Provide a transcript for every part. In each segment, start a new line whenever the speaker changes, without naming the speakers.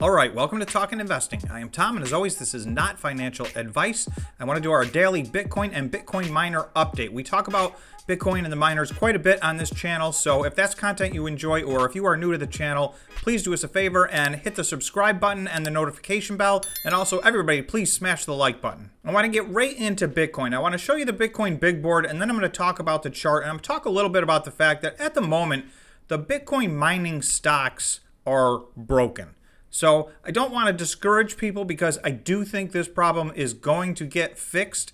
All right, welcome to Talkin' Investing. I am Tom, and as always, this is not financial advice. I want to do our daily Bitcoin and Bitcoin miner update. We talk about Bitcoin and the miners quite a bit on this channel, so if that's content you enjoy, or if you are new to the channel, please do us a favor and hit the subscribe button and the notification bell, and also everybody, please smash the like button. I want to get right into Bitcoin. I want to show you the Bitcoin big board, and then I'm going to talk about the chart, and I'm going to talk a little bit about the fact that at the moment, the Bitcoin mining stocks are broken. So I don't want to discourage people because I do think this problem is going to get fixed,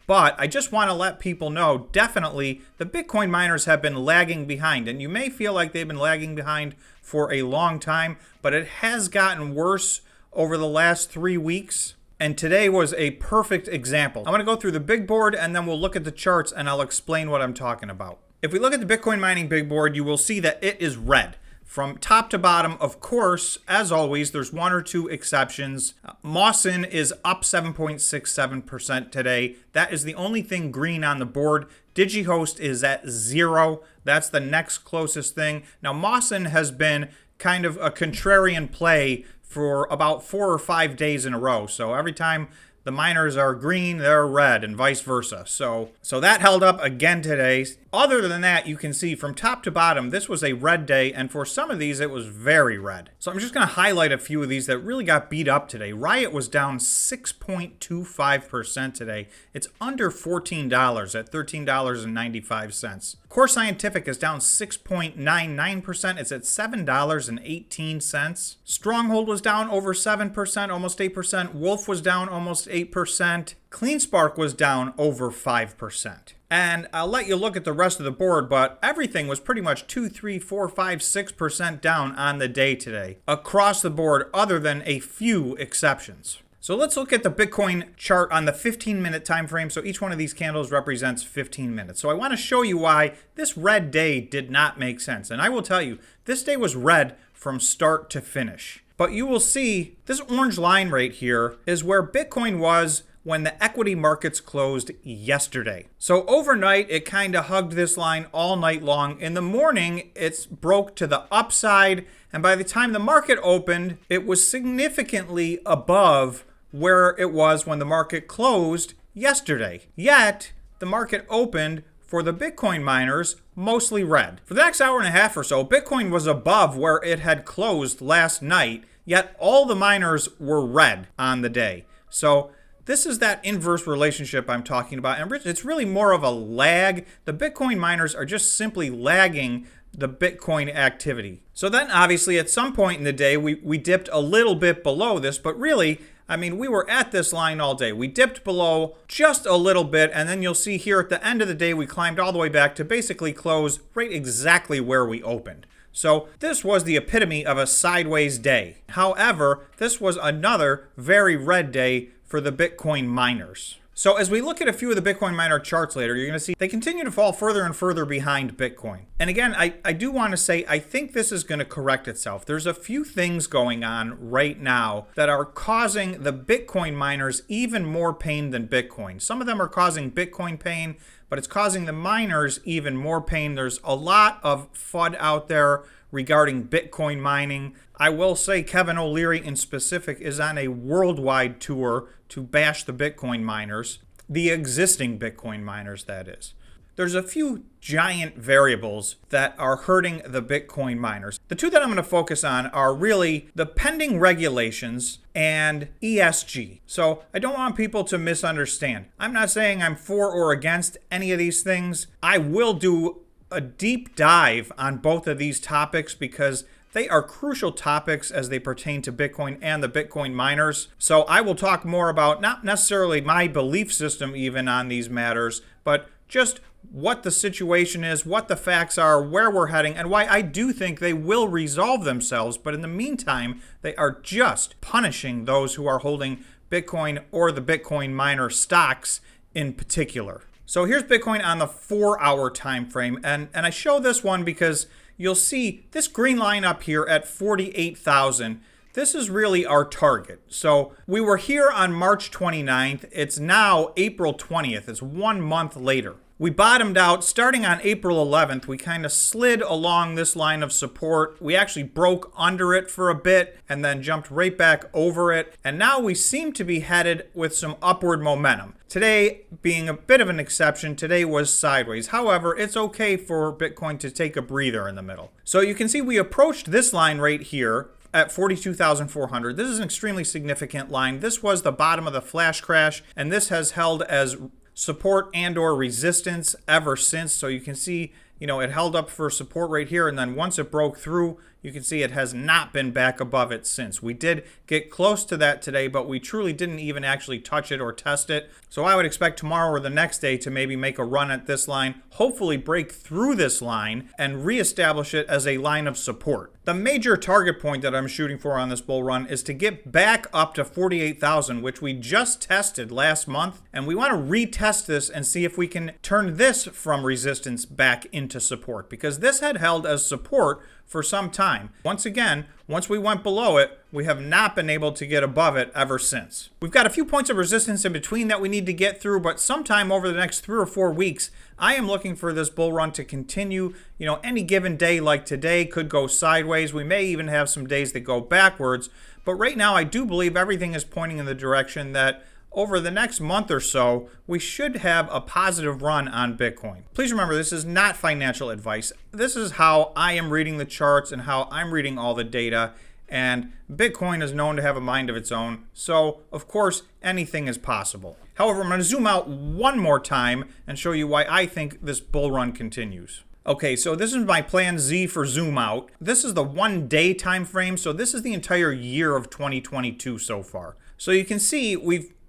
but I just want to let people know definitely the Bitcoin miners have been lagging behind, and you may feel like they've been lagging behind for a long time, but it has gotten worse over the last 3 weeks. And today was a perfect example. I'm going to go through the big board and then we'll look at the charts and I'll explain what I'm talking about. If we look at the Bitcoin mining big board, you will see that it is red. From top to bottom, of course, as always, there's one or two exceptions. Mawson is up 7.67% today. That is the only thing green on the board. DigiHost is at 0. That's the next closest thing. Now, Mawson has been kind of a contrarian play for about 4 or 5 days in a row. So every time the miners are green, they're red, and vice versa. So that held up again today. Other than that, you can see from top to bottom, this was a red day, and for some of these, it was very red. So I'm just going to highlight a few of these that really got beat up today. Riot was down 6.25% today. It's under $14 at $13.95. CORZ Scientific is down 6.99%. It's at $7.18. Stronghold was down over 7%, almost 8%. Wolf was down almost 8%. Cleanspark was down over 5%. And I'll let you look at the rest of the board, but everything was pretty much 2, 3, 4, 5, 6% down on the day today across the board, other than a few exceptions. So let's look at the Bitcoin chart on the 15-minute time frame. So each one of these candles represents 15 minutes. So I want to show you why this red day did not make sense. And I will tell you, this day was red from start to finish. But you will see this orange line right here is where Bitcoin was when the equity markets closed yesterday. So overnight, it kind of hugged this line all night long. In the morning, it's broke to the upside. And by the time the market opened, it was significantly above where it was when the market closed yesterday. Yet, the market opened for the Bitcoin miners mostly red. For the next hour and a half or so, Bitcoin was above where it had closed last night, yet all the miners were red on the day. So this is that inverse relationship I'm talking about, and it's really more of a lag. The Bitcoin miners are just simply lagging the Bitcoin activity. So then obviously at some point in the day, we dipped a little bit below this, but really, I mean, we were at this line all day. We dipped below just a little bit, and then you'll see here at the end of the day, we climbed all the way back to basically close right exactly where we opened. So this was the epitome of a sideways day. However, this was another very red day for the Bitcoin miners. So as we look at a few of the Bitcoin miner charts later, you're going to see they continue to fall further and further behind Bitcoin. And again, I do want to say, I think this is going to correct itself. There's a few things going on right now that are causing the Bitcoin miners even more pain than Bitcoin. Some of them are causing Bitcoin pain, but it's causing the miners even more pain. There's a lot of FUD out there regarding Bitcoin mining. I will say Kevin O'Leary in specific is on a worldwide tour to bash the Bitcoin miners, the existing Bitcoin miners, that is. There's a few giant variables that are hurting the Bitcoin miners. The two that I'm going to focus on are really the pending regulations and ESG. So I don't want people to misunderstand. I'm not saying I'm for or against any of these things. I will do a deep dive on both of these topics because they are crucial topics as they pertain to Bitcoin and the Bitcoin miners. So I will talk more about not necessarily my belief system even on these matters, but just what the situation is, what the facts are, where we're heading, and why I do think they will resolve themselves. But in the meantime, they are just punishing those who are holding Bitcoin or the Bitcoin miner stocks in particular. So here's Bitcoin on the 4-hour time frame, and I show this one because you'll see this green line up here at 48,000. This is really our target. So we were here on March 29th. It's now April 20th. It's 1 month later. We bottomed out starting on April 11th. We kind of slid along this line of support. We actually broke under it for a bit and then jumped right back over it. And now we seem to be headed with some upward momentum. Today being a bit of an exception, today was sideways. However, it's okay for Bitcoin to take a breather in the middle. So you can see we approached this line right here at 42,400. This is an extremely significant line. This was the bottom of the flash crash, and this has held as support and or resistance ever since. So you can see, it held up for support right here, and then once it broke through, you can see it has not been back above it since. We did get close to that today, but we truly didn't even actually touch it or test it. So I would expect tomorrow or the next day to maybe make a run at this line, hopefully break through this line and reestablish it as a line of support. The major target point that I'm shooting for on this bull run is to get back up to 48,000, which we just tested last month. And we want to retest this and see if we can turn this from resistance back into support, because this had held as support for some time. Once again, once we went below it, we have not been able to get above it ever since. We've got a few points of resistance in between that we need to get through, but sometime over the next 3 or 4 weeks, I am looking for this bull run to continue. Any given day like today could go sideways. We may even have some days that go backwards, but right now I do believe everything is pointing in the direction that over the next month or so, we should have a positive run on Bitcoin. Please remember, this is not financial advice. This is how I am reading the charts and how I'm reading all the data. And Bitcoin is known to have a mind of its own. So, of course, anything is possible. However, I'm going to zoom out one more time and show you why I think this bull run continues. Okay, so this is my plan Z for zoom out. This is the 1 day time frame. So this is the entire year of 2022 so far. So you can see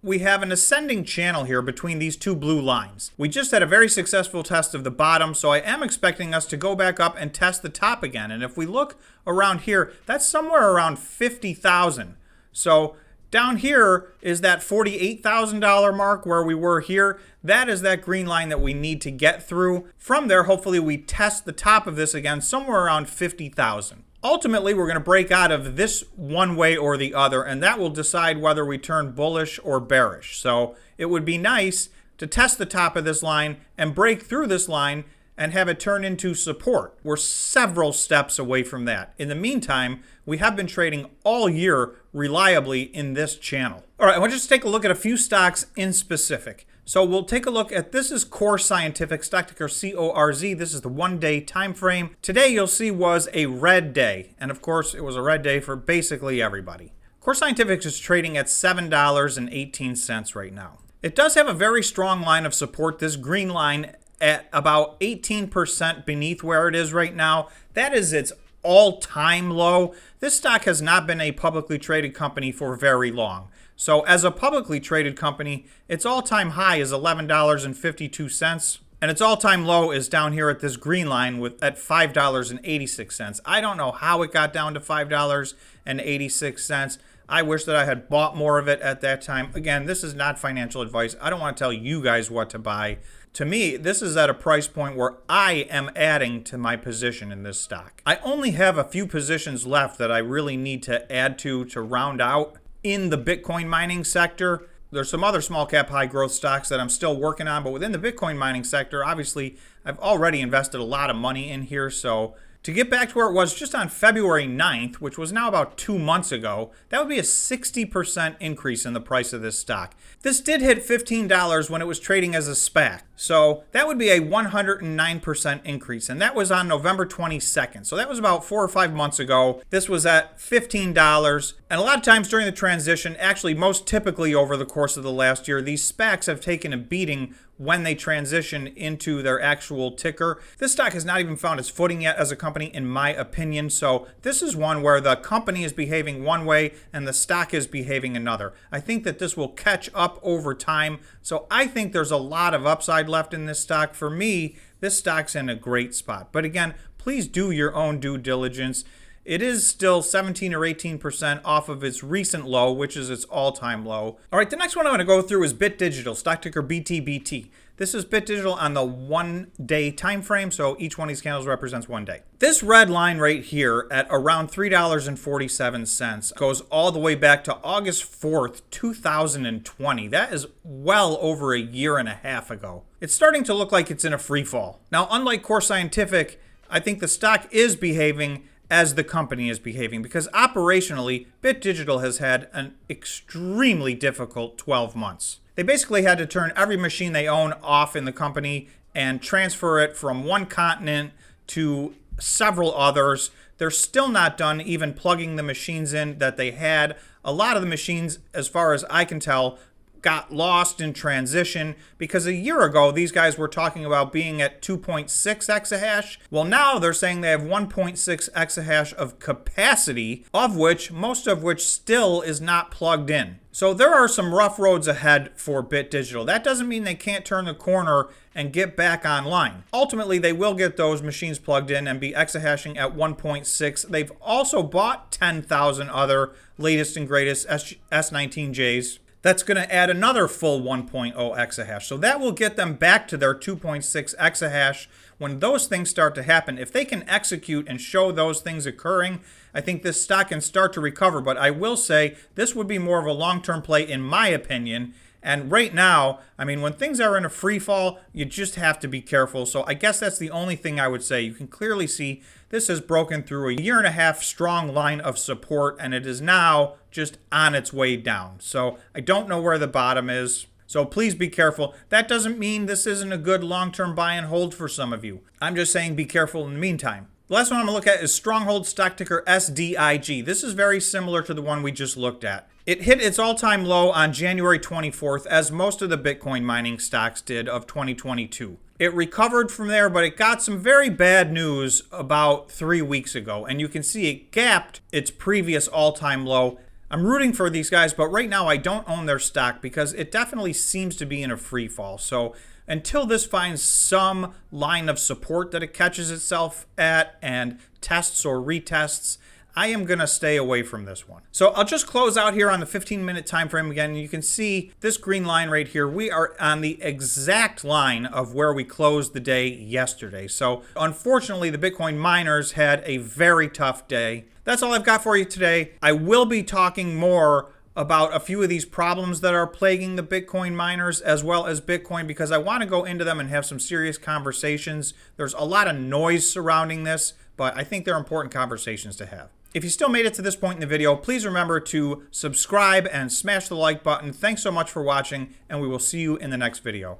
we have an ascending channel here between these two blue lines. We just had a very successful test of the bottom, so I am expecting us to go back up and test the top again. And if we look around here, that's somewhere around 50,000. So down here is that $48,000 mark where we were here. That is that green line that we need to get through. From there, hopefully we test the top of this again, somewhere around 50,000. Ultimately, we're going to break out of this one way or the other, and that will decide whether we turn bullish or bearish. So it would be nice to test the top of this line and break through this line and have it turn into support. We're several steps away from that. In the meantime, we have been trading all year reliably in this channel. All right, I want to just take a look at a few stocks in specific. So we'll take a look at, this is CORZ Scientific, stock ticker CORZ. This is the 1 day time frame. Today you'll see was a red day. And of course it was a red day for basically everybody. CORZ Scientific is trading at $7.18 right now. It does have a very strong line of support. This green line at about 18% beneath where it is right now. That is its all-time low. This stock has not been a publicly traded company for very long. So as a publicly traded company, its all-time high is $11.52, and its all-time low is down here at this green line at $5.86. I don't know how it got down to $5.86. I wish that I had bought more of it at that time. Again, this is not financial advice. I don't want to tell you guys what to buy. To me, this is at a price point where I am adding to my position in this stock. I only have a few positions left that I really need to add to round out. In the Bitcoin mining sector, there's some other small cap high growth stocks that I'm still working on, but within the Bitcoin mining sector, obviously, I've already invested a lot of money in here. So to get back to where it was just on February 9th, which was now about 2 months ago, that would be a 60% increase in the price of this stock. This did hit $15 when it was trading as a SPAC. So that would be a 109% increase. And that was on November 22nd. So that was about 4 or 5 months ago. This was at $15. And a lot of times during the transition, actually most typically over the course of the last year, these SPACs have taken a beating when they transition into their actual ticker. This stock has not even found its footing yet as a company, in my opinion. So this is one where the company is behaving one way and the stock is behaving another. I think that this will catch up over time. So I think there's a lot of upside left in this stock. For me, this stock's in a great spot. But again, please do your own due diligence. It is still 17 or 18% off of its recent low, which is its all-time low. All right, the next one I'm going to go through is Bit Digital, stock ticker BTBT. This is Bit Digital on the 1 day time frame, so each one of these candles represents 1 day. This red line right here at around $3.47 goes all the way back to August 4th, 2020. That is well over a year and a half ago. it's starting to look like it's in a free fall. Now, unlike Core Scientific, I think the stock is behaving as the company is behaving, because operationally, Bit Digital has had an extremely difficult 12 months. They basically had to turn every machine they own off in the company and transfer it from one continent to several others. They're still not done even plugging the machines in that they had. A lot of the machines, as far as I can tell, got lost in transition, because a year ago these guys were talking about being at 2.6 exahash. Well, now they're saying they have 1.6 exahash of capacity, most of which still is not plugged in. So there are some rough roads ahead for Bit Digital. That doesn't mean they can't turn the corner and get back online. Ultimately, they will get those machines plugged in and be exahashing at 1.6. They've also bought 10,000 other latest and greatest S19Js. That's going to add another full 1.0 exahash. So that will get them back to their 2.6 exahash. When those things start to happen, if they can execute and show those things occurring, I think this stock can start to recover. But I will say this would be more of a long-term play in my opinion. And right now, I mean, when things are in a free fall, you just have to be careful. So I guess that's the only thing I would say. You can clearly see this has broken through a 1.5 year strong line of support, and it is now just on its way down. So I don't know where the bottom is. So please be careful. That doesn't mean this isn't a good long-term buy and hold for some of you. I'm just saying be careful in the meantime. The last one I'm going to look at is Stronghold stock ticker SDIG. This is very similar to the one we just looked at. It hit its all-time low on January 24th, as most of the Bitcoin mining stocks did of 2022. It recovered from there, but it got some very bad news about 3 weeks ago, and you can see it gapped its previous all-time low. I'm rooting for these guys, but right now I don't own their stock because it definitely seems to be in a free fall. So until this finds some line of support that it catches itself at and tests or retests, I am going to stay away from this one. So I'll just close out here on the 15-minute time frame again. You can see this green line right here. We are on the exact line of where we closed the day yesterday. So unfortunately, the Bitcoin miners had a very tough day. That's all I've got for you today. I will be talking more about a few of these problems that are plaguing the Bitcoin miners as well as Bitcoin, because I want to go into them and have some serious conversations. There's a lot of noise surrounding this, but I think they're important conversations to have. If you still made it to this point in the video, please remember to subscribe and smash the like button. Thanks so much for watching, and we will see you in the next video.